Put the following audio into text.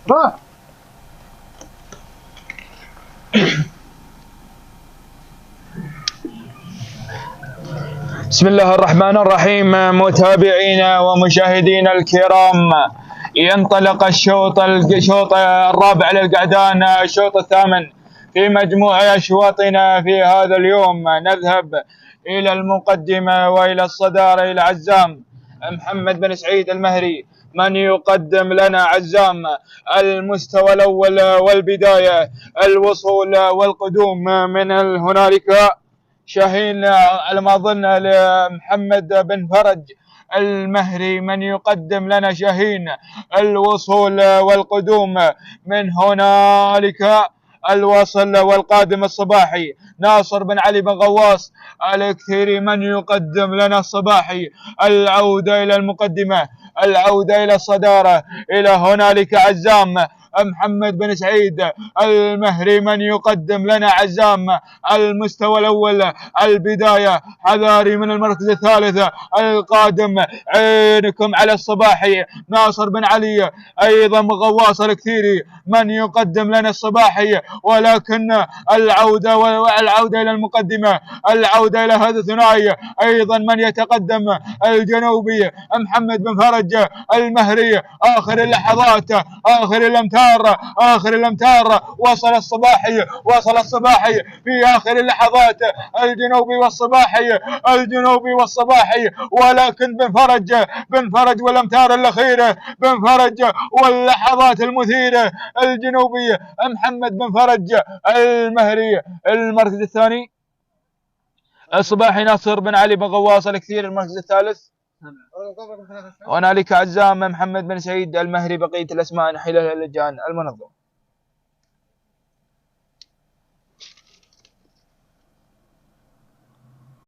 بسم الله الرحمن الرحيم. متابعينا ومشاهدينا الكرام، ينطلق الشوط الرابع للقعدان، الشوط الثامن في مجموع أشواطنا في هذا اليوم. نذهب إلى المقدمة وإلى الصدارة إلى عزام محمد بن سعيد المهري، من يقدم لنا عزام المستوى الأول والبداية، الوصول والقدوم من هنالك. شاهين على ما أظن لمحمد بن فرج المهري، من يقدم لنا شاهين الوصول والقدوم من هنالك. الوصل والقادم الصباحي ناصر بن علي بن غواص الكثيري، من يقدم لنا الصباحي العودة إلى المقدمة، العودة إلى الصدارة. إلى هنالك عزام محمد بن سعيد المهري، من يقدم لنا عزام المستوى الأول البداية. حذاري من المركز الثالث القادم، عينكم على الصباحي ناصر بن علي أيضا غواص الكثيري، من يقدم لنا الصباحي، ولكن العودة إلى المقدمة، العودة إلى هذا الثنائي أيضا من يتقدم الجنوبي محمد بن فرج المهري. آخر اللحظات، آخر الأمتار وصل الصباحي في آخر اللحظات، الجنوبي والصباحي، ولكن بن فرج والأمتار الأخيرة، بن فرج واللحظات المثيرة، الجنوبي محمد بن فرج المهري المركز الثاني، الصباحي ناصر بن علي بن غواص الكثير المركز الثالث. هنالك عزام محمد بن سعيد المهري. بقية الأسماء نحيلها للجان المنظم.